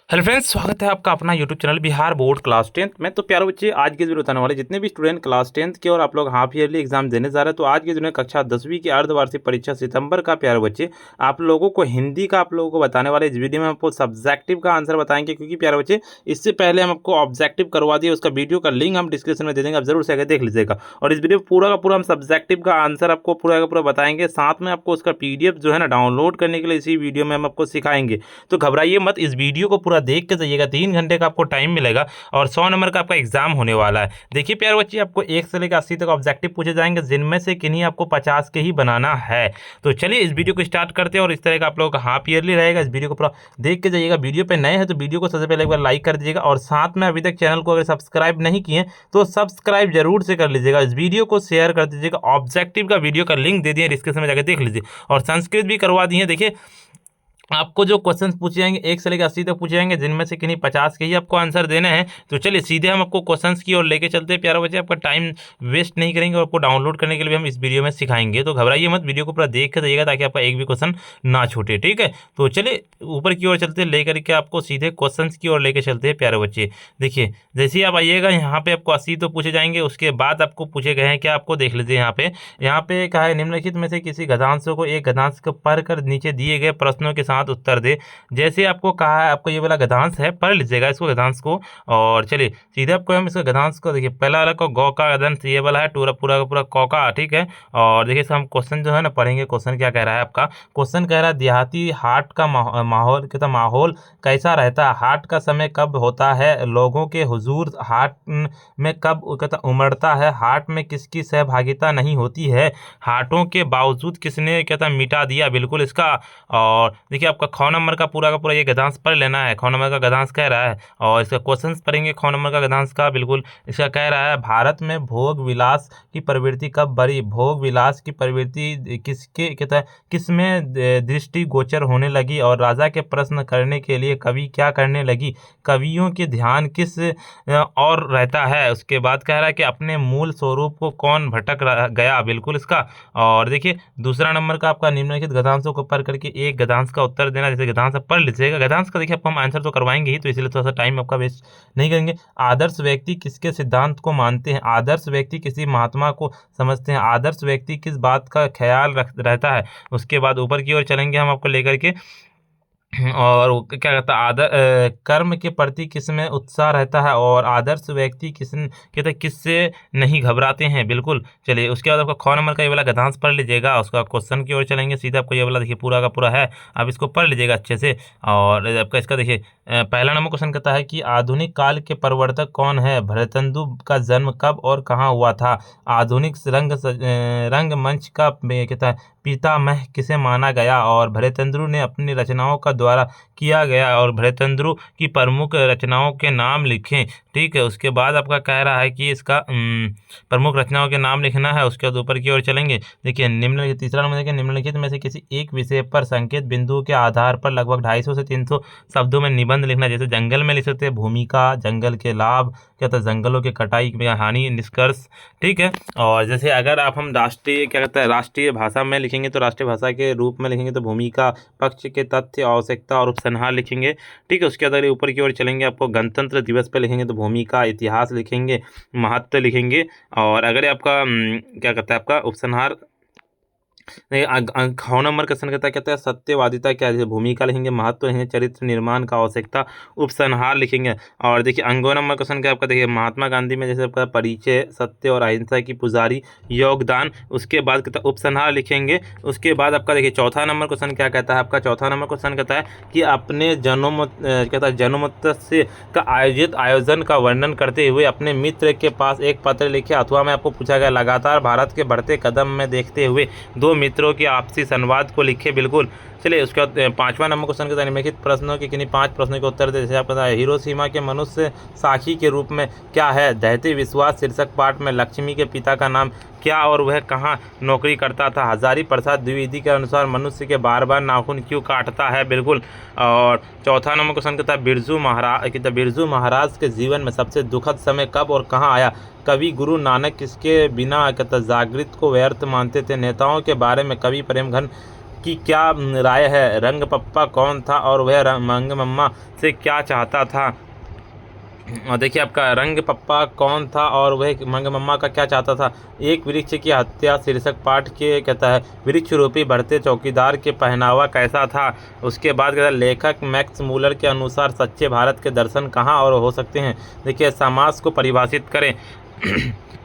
Hello friends, स्वागत है आपका अपना YouTube channel Bihar board class 10th में। तो प्यारे बच्चे, आज के वीडियो बताने वाले जितने भी स्टूडेंट क्लास 10th के और आप लोग हाफ ईयरली एग्जाम देने जा रहे हैं, तो आज के दिन कक्षा 10वीं की अर्धवार्षिक परीक्षा सितंबर का प्यारे बच्चे आप लोगों को हिंदी का आप लोगों को बताने वाले। इस वीडियो में आपको सब्जेक्टिव का आंसर बताएंगे, क्योंकि प्यारे बच्चे इससे पहले हम आपको ऑब्जेक्टिव करवा दिए, उसका वीडियो का लिंक हम डिस्क्रिप्शन में दे देंगे, आप जरूर से आगे देख लीजिएगा। और इस वीडियो पूरा का पूरा हम सब्जेक्टिव का आंसर आपको पूरा का पूरा बताएंगे, साथ में आपको उसका PDF जो है ना डाउनलोड करने के लिए इसी वीडियो में हम आपको सिखाएंगे। तो घबराइए मत, इस वीडियो को पूरा देख के जाइएगा। 3 घंटे का आपको टाइम मिलेगा और 100 नंबर का आपका एग्जाम होने वाला है। देखिए प्यारे बच्चे, आपको 1 से लेकर 80 तक ऑब्जेक्टिव पूछे जाएंगे, जिनमें से किन्हीं आपको 50 के ही बनाना है। तो चलिए इस वीडियो को स्टार्ट करते हैं। और इस तरह का आप लोगों का हाफ ईयरली रहेगा, इस वीडियो को पूरा देख के जाइएगा। वीडियो पे नए हैं तो वीडियो को सबसे पहले एक बार लाइक कर दीजिएगा, और साथ में अभी तक चैनल को अगर सब्सक्राइब नहीं किए तो सब्सक्राइब जरूर से कर लीजिएगा। इस वीडियो को शेयर कर दीजिएगा। ऑब्जेक्टिव का वीडियो का लिंक दे दिए डिस्क्रिप्शन में, जाकर देख लीजिए। और संस्कृत भी करवा दिए। देखिए आपको जो क्वेश्चंस पूछे जाएंगे 1 से लेकर 80 तक पूछे जाएंगे, जिनमें से किन्हीं 50 के ही आपको आंसर देने हैं। तो चलिए सीधे हम आपको क्वेश्चंस की ओर लेके चलते हैं प्यारे बच्चे। आपका टाइम वेस्ट नहीं करेंगे और आपको डाउनलोड करने के लिए हम इस वीडियो में सिखाएंगे। तो घबराइए मत, वीडियो को पूरा देख कर जाइएगा ताकि आपका एक भी क्वेश्चन ना छूटे, ठीक है। तो चलिए ऊपर की ओर चलते हैं, लेकर के आपको सीधे क्वेश्चन की ओर लेके चलते हैं प्यारे बच्चे। देखिए जैसे ही आप आइएगा, यहाँ पे आपको 80 तो पूछे जाएंगे, उसके बाद आपको पूछे गए हैं क्या, आपको देख लीजिए। यहाँ पे कहा है निम्नलिखित में से किसी गद्यांश को एक गद्यांश को पढ़कर नीचे दिए गए प्रश्नों के साथ उत्तर दे। जैसे आपको कहा है, आपको ये वाला गद्यांश है, पढ़ लीजिएगा इसको गद्यांश को। और चलिए सीधे आपको हम इसका गद्यांश को देखिए, पहला वाला को गौ का गद्यांश ये वाला है, पूरा पूरा का पूरा कौ का, ठीक है। और देखिए हम क्वेश्चन जो है ना पढ़ेंगे। क्वेश्चन क्या कह रहा है आपका, क्वेश्चन कह रहा है देहाती हाट का माहौल कहता माहौल कैसा रहता है, हाट का समय कब होता है, लोगों के हुजूर हाट में कब कहता उमड़ता है, हाट में किसकी सहभागिता नहीं होती है, हाटों के बावजूद किसने कहता मिटा दिया, बिल्कुल इसका। और देखिए आपका ख नंबर का पूरा ये गद्यांश पढ़ लेना है। ख नंबर का गद्यांश कह रहा है, और इसका क्वेश्चंस पढ़ेंगे ख नंबर का गद्यांश का। बिल्कुल इसका कह रहा है भारत में भोग विलास की प्रवृत्ति कब बढ़ी, भोग विलास की प्रवृत्ति किसके कहता है किसमें दृष्टि गोचर होने लगी, और राजा के प्रश्न करने के लिए कवि क्या करने लगी, कवियों के ध्यान किस और रहता है। उसके बाद कह रहा है कि अपने मूल स्वरूप को कौन भटक गया, बिल्कुल इसका। और देखिए दूसरा नंबर का आपका निम्नलिखित गद्यांशों को पढ़ करके एक गद्यांश का उत्तर देना। जैसे गद्यांश पढ़ लीजिएगा, गद्यांश का देखिए आपको हम आंसर तो करवाएंगे ही, तो इसलिए थोड़ा सा टाइम आपका वेस्ट नहीं करेंगे। आदर्श व्यक्ति किसके सिद्धांत को मानते हैं, आदर्श व्यक्ति किसी महात्मा को समझते हैं, आदर्श व्यक्ति किस बात का ख्याल रहता है। उसके बाद ऊपर की ओर चलेंगे हम आपको लेकर के, और क्या कहता है कर्म के प्रति किसमें उत्साह रहता है, और आदर्श व्यक्ति कहते किससे नहीं घबराते हैं, बिल्कुल। चलिए उसके बाद आपका ख नंबर का ये वाला गद्यांश पढ़ लीजिएगा। उसका क्वेश्चन की ओर चलेंगे सीधा, आपको ये वाला देखिए पूरा का पूरा है, आप इसको पढ़ लीजिएगा अच्छे से। और आपका इसका देखिए पहला नंबर क्वेश्चन कहता है कि आधुनिक काल के प्रवर्तक कौन है, भरतेंदु का जन्म कब और कहाँ हुआ था, आधुनिक रंगमंच का कहता है पितामह किसे माना गया, और भरतेंदु ने अपनी रचनाओं का द्वारा किया गया, और भरतेंदु की प्रमुख रचनाओं के नाम लिखें, ठीक है। उसके बाद आपका कह रहा है कि इसका प्रमुख रचनाओं के नाम लिखना है। उसके बाद ऊपर की ओर चलेंगे, देखिए निम्नलिखित तीसरा नंबर देखिए, निम्नलिखित में से किसी एक विषय पर संकेत बिंदु के आधार पर लगभग 250 से 300 शब्दों में निबंध लिखना। जैसे जंगल में लिख सकते हैं भूमिका, जंगल के लाभ, क्या कहता है जंगलों की कटाई में हानि, निष्कर्ष, ठीक है। और जैसे अगर आप हम राष्ट्रीय क्या कहता है राष्ट्रीय भाषा में लिखेंगे, तो राष्ट्रीय भाषा के रूप में लिखेंगे तो भूमिका, पक्ष के तथ्य, आवश्यकता और उपसंहार लिखेंगे, ठीक है। उसके बाद ऊपर की ओर चलेंगे, आपको गणतंत्र दिवस पर लिखेंगे तो भूमिका, इतिहास लिखेंगे, महत्व लिखेंगे। और अगर आपका क्या कहता है आपका उपसंहार ख नंबर क्वेश्चन कहता है सत्यवादिता क्या है, भूमिका लिखेंगे, महत्व लिखेंगे, चरित्र निर्माण का आवश्यकता, उपसंहार लिखेंगे। और देखिए अंगो नंबर क्वेश्चन क्या आपका देखिए महात्मा गांधी में जैसे आपका परिचय, सत्य और अहिंसा की पुजारी, योगदान। उसके बाद कहता है उपसंहार लिखेंगे। उसके बाद आपका देखिए चौथा नंबर क्वेश्चन क्या कहता है आपका, चौथा नंबर क्वेश्चन कहता है कि अपने जन्मोत्सव से का आयोजन का वर्णन करते हुए अपने मित्र के पास एक पत्र लिखे। अथवा में आपको पूछा गया लगातार भारत के बढ़ते कदम में देखते हुए दो मित्रों के आपसी संवाद को लिखे, बिल्कुल। चलिए उसके बाद पांचवा नंबर क्वेश्चन के निम्नलिखित प्रश्नों के किन्हीं 5 प्रश्नों के उत्तर दे। जैसे आपका हिरोशिमा के मनुष्य साखी के रूप में क्या है, दैहिक विश्वास शीर्षक पाठ में लक्ष्मी के पिता का नाम क्या और वह कहाँ नौकरी करता था, हजारी प्रसाद द्विवेदी के अनुसार मनुष्य के बार बार नाखून क्यों काटता है, बिल्कुल। और चौथा नंबर क्वेश्चन कहता है बिरजू महाराज के जीवन में सबसे दुखद समय कब और कहाँ आया, कवि गुरु नानक किसके बिना कहता जागृत को व्यर्थ मानते थे, नेताओं के बारे में कवि प्रेमघन की क्या राय है? रंग पप्पा कौन था और वह मंग मम्मा से क्या चाहता था? और देखिए आपका रंग पप्पा कौन था और वह मंग मम्मा का क्या चाहता था? एक वृक्ष की हत्या शीर्षक पाठ के कहता है वृक्ष रूपी बढ़ते चौकीदार के पहनावा कैसा था? उसके बाद कहता है लेखक मैक्स मूलर के अनुसार सच्चे भारत के दर्शन कहाँ और हो सकते हैं? देखिए समास को परिभाषित करें।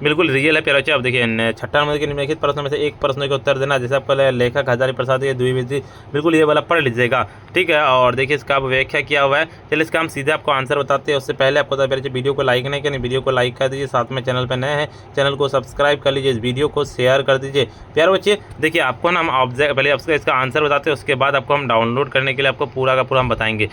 बिल्कुल रियल है प्यारे बच्चे। अब देखिए छठा नंबर के निम्नलिखित प्रश्नों में से एक प्रश्न के उत्तर देना। जैसे आपका लेखक हजारी प्रसाद के द्विवेदी, बिल्कुल ये वाला पढ़ लीजिएगा, ठीक है। और देखिए इसका आप व्याख्या किया हुआ है। चलिए इसका हम सीधे आपको आंसर बताते हैं। उससे पहले आपको बता प्यारे वीडियो को लाइक नहीं करें, वीडियो को लाइक कर दीजिए, साथ में चैनल पर नए हैं चैनल को सब्सक्राइब कर लीजिए, इस वीडियो को शेयर कर दीजिए। प्यारे बच्चे देखिए आपको ना हम ऑब्जेक्ट पहले आपको इसका आंसर बताते हैं, उसके बाद आपको हम डाउनलोड करने के लिए आपको पूरा का पूरा हम बताएंगे।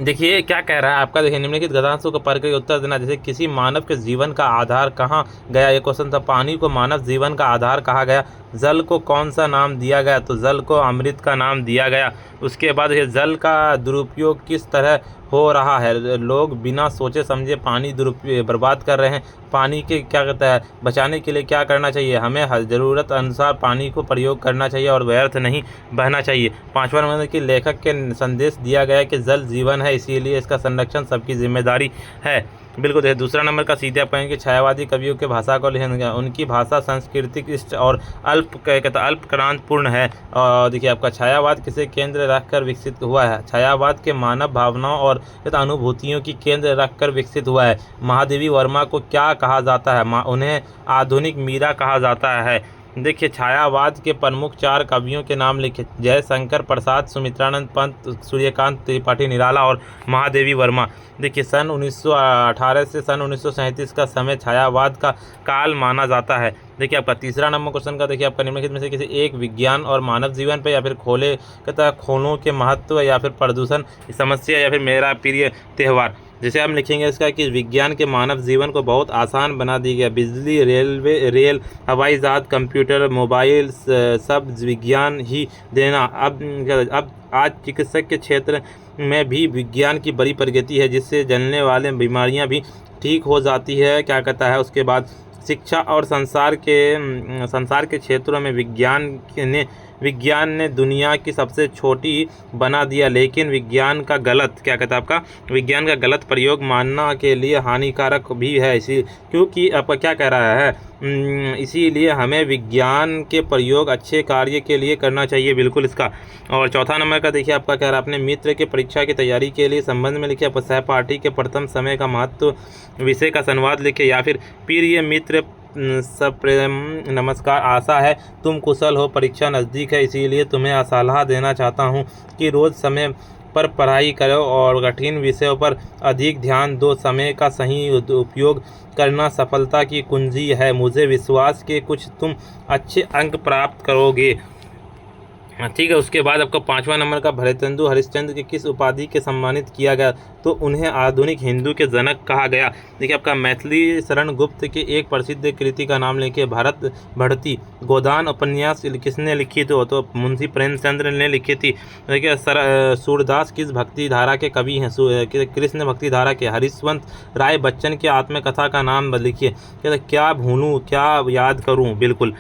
देखिए क्या कह रहा है आपका, देखिए निम्नलिखित गद्यांशों को पढ़ कर उत्तर देना। जैसे किसी मानव के जीवन का आधार कहाँ गया? ये क्वेश्चन था। पानी को मानव जीवन का आधार कहा गया। जल को कौन सा नाम दिया गया? तो जल को अमृत का नाम दिया गया। उसके बाद ये जल का दुरुपयोग किस तरह हो रहा है? लोग बिना सोचे समझे पानी बर्बाद कर रहे हैं। पानी के क्या कहता है बचाने के लिए क्या करना चाहिए? हमें हर ज़रूरत अनुसार पानी को प्रयोग करना चाहिए और व्यर्थ नहीं बहना चाहिए। पाँचवां नंबर की लेखक के संदेश दिया गया कि जल जीवन है, इसीलिए इसका संरक्षण सबकी जिम्मेदारी है। बिल्कुल देखिए दूसरा नंबर का सीधे आप कहेंगे छायावादी कवियों के भाषा को लिखेंगे। उनकी भाषा सांस्कृतिक इष्ट और अल्पक्रांतपूर्ण है। और देखिए आपका छायावाद किसे केंद्र रखकर विकसित हुआ है? छायावाद के मानव भावनाओं और अनुभूतियों की केंद्र रखकर विकसित हुआ है। महादेवी वर्मा को क्या कहा जाता है? उन्हें आधुनिक मीरा कहा जाता है। देखिए छायावाद के प्रमुख चार कवियों के नाम लिखे। जयशंकर प्रसाद, सुमित्रानंद पंत, सूर्यकांत त्रिपाठी निराला और महादेवी वर्मा। देखिए सन 1918 से सन 1937 का समय छायावाद का काल माना जाता है। देखिए आपका तीसरा नंबर क्वेश्चन का देखिए आपका निम्नलिखित में से किसी एक विज्ञान और मानव जीवन पर या फिर खोलों के महत्व या फिर प्रदूषण समस्या या फिर मेरा प्रिय त्यौहार। जैसे हम लिखेंगे इसका कि विज्ञान के मानव जीवन को बहुत आसान बना दी गया। बिजली, रेल, हवाई जहाज, कंप्यूटर, मोबाइल सब विज्ञान ही देना। अब आज चिकित्सक के क्षेत्र में भी विज्ञान की बड़ी प्रगति है, जिससे जलने वाले बीमारियां भी ठीक हो जाती है। क्या कहता है उसके बाद शिक्षा और संसार के क्षेत्रों में विज्ञान ने दुनिया की सबसे छोटी बना दिया। लेकिन विज्ञान का गलत प्रयोग मानना के लिए हानिकारक भी है। क्योंकि आपका क्या कह रहा है, इसीलिए हमें विज्ञान के प्रयोग अच्छे कार्य के लिए करना चाहिए। बिल्कुल इसका। और चौथा नंबर का देखिए आपका कह रहा है अपने मित्र के परीक्षा की तैयारी के लिए संबंध में लिखे। सहपाठी के प्रथम समय का महत्व विषय का संवाद लिखे। या फिर प्रिय मित्र सप्रेम नमस्कार, आशा है तुम कुशल हो, परीक्षा नज़दीक है, इसीलिए तुम्हें सलाह देना चाहता हूँ कि रोज़ समय पर पढ़ाई करो और कठिन विषयों पर अधिक ध्यान दो। समय का सही उपयोग करना सफलता की कुंजी है। मुझे विश्वास कि कुछ तुम अच्छे अंक प्राप्त करोगे। ठीक है। उसके बाद आपका पाँचवा नंबर का भरतेंदु हरिश्चंद्र के किस उपाधि के सम्मानित किया गया? तो उन्हें आधुनिक हिंदू के जनक कहा गया। देखिए आपका मैथिली शरण गुप्त के एक प्रसिद्ध कृति का नाम लेके। भारत भड़ती गोदान उपन्यास किसने लिखी? तो मुंशी प्रेमचंद्र ने लिखी थी। देखिए सूरदास किस भक्ति धारा के कवि हैं? कृष्ण भक्ति धारा के। हरिवंश राय बच्चन के आत्मकथा का नाम लिखिए। क्या भूलूं क्या याद करूं? बिल्कुल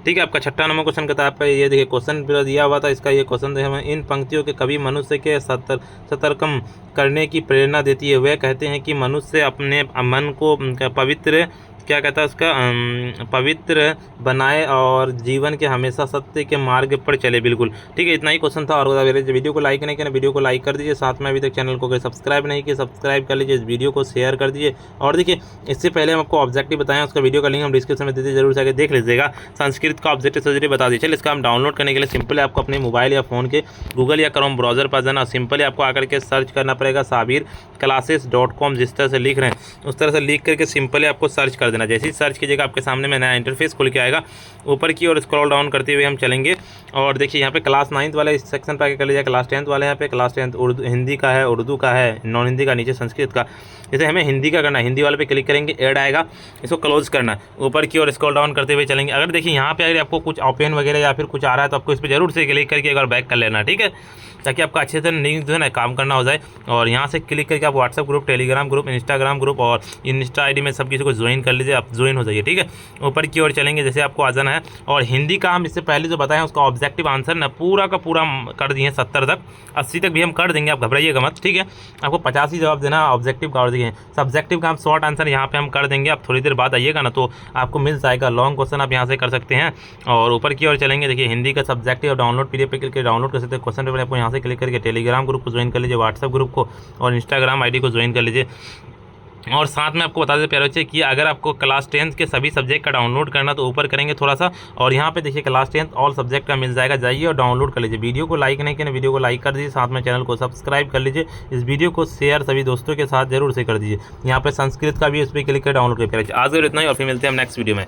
ठीक है। आपका छठा नंबर क्वेश्चन कहता है आपका ये देखिए क्वेश्चन दिया हुआ था, इसका ये क्वेश्चन हमें इन पंक्तियों के कवि मनुष्य के सतर्कम करने की प्रेरणा देती है। वे कहते हैं कि मनुष्य अपने मन को पवित्र क्या कहता है उसका पवित्र बनाए और जीवन के हमेशा सत्य के मार्ग पर चले। बिल्कुल ठीक है। इतना ही क्वेश्चन था। और वीडियो को लाइक नहीं किया, वीडियो को लाइक कर दीजिए, साथ में अभी तक चैनल को अगर सब्सक्राइब नहीं किया सब्सक्राइब कर लीजिए, इस वीडियो को शेयर कर दीजिए। और देखिए इससे पहले हम आपको ऑब्जेक्टिव बताएं, उसका वीडियो का लिंक हम डिस्क्रिप्शन में दे दीजिए, जरूर जाकर देख लीजिएगा। संस्कृत का ऑब्जेक्टिव सर्जरी बता दीजिए। इसका हम डाउनलोड करने के लिए सिंपली आपको अपने मोबाइल या फोन के गूगल या क्रोम ब्राउजर पर जाना। सिंपली आपको आकर के सर्च करना पड़ेगा sabirclasses.com। जिस तरह से लिख रहे हैं उस तरह से लिख करके सिंपली आपको सर्च कर देना। जैसे ही सर्च कीजिएगा आपके सामने में नया इंटरफेस खुल के आएगा। ऊपर की ओर स्क्रॉल डाउन करते हुए हम चलेंगे और देखिए यहाँ पे क्लास 9th वाले इस सेक्शन पर आगे कर लीजिए। क्लास 10th वाले यहाँ पे क्लास 10th उर्दू हिंदी का है, उर्दू का है, नॉन हिंदी का, नीचे संस्कृत का। जैसे हमें हिंदी का करना है, हिंदी वाले पे क्लिक करेंगे, ऐड आएगा, इसको क्लोज करना है। ऊपर की ओर स्क्रॉल डाउन करते हुए चलेंगे। अगर देखिए यहाँ पे अगर आपको कुछ ओपन वगैरह या फिर कुछ आ रहा है तो आपको इस पर जरूर से क्लिक करके एक बार बैक कर लेना। ठीक है। ताकि आपका अच्छे से नहीं जो है ना काम करना हो जाए। और यहाँ से क्लिक करके आप WhatsApp group, Telegram group, Instagram group और इंस्टा आईडी में सब किसी को ज्वाइन कर लीजिए, आप ज्वाइन हो जाइए, ठीक है। ऊपर की ओर चलेंगे, जैसे आपको आ जाना है। और हिंदी का हम इससे पहले जो बताएं उसका ऑब्जेक्टिव आंसर ना पूरा का पूरा कर दिए 70 तक, 80 तक भी हम कर देंगे, आप घबराइएगा मत, ठीक है। आपको 50 ही जवाब देना ऑब्जेक्टिव का, और देखिए सब्जेक्टिव का हम शॉर्ट आंसर यहाँ पे हम कर देंगे। आप थोड़ी देर बाद आइएगा ना तो आपको मिल जाएगा, लॉन्ग क्वेश्चन आप यहाँ से कर सकते हैं। और ऊपर की ओर चलेंगे, देखिए हिंदी का सब्जेक्टिव डाउनलोड PDF पे क्लिक करके डाउनलोड कर सकते हैं। क्वेश्चन पेपर आपको यहाँ से क्लिक करके टेलीग्राम ग्रुप को ज्वाइन कर लीजिए, व्हाट्सएप ग्रुप को और इंस्टाग्राम आईडी को ज्वाइन कर लीजिए। और साथ में आपको बता दें प्यारे बच्चे कि अगर आपको क्लास 10th के सभी सब्जेक्ट का डाउनलोड करना तो ऊपर करेंगे थोड़ा सा, और यहाँ पे देखिए क्लास 10th ऑल सब्जेक्ट का मिल जाएगा, जाइए और डाउनलोड कर लीजिए। वीडियो को लाइक नहीं किया, वीडियो को लाइक कर दीजिए, साथ में चैनल को सब्सक्राइब कर लीजिए, इस वीडियो को शेयर सभी दोस्तों के साथ जरूर से कर दीजिए। यहाँ पे संस्कृत का भी इस पर क्लिक कर डाउनलोड कर। आज इतना ही, और फिर मिलते हैं हम नेक्स्ट वीडियो में।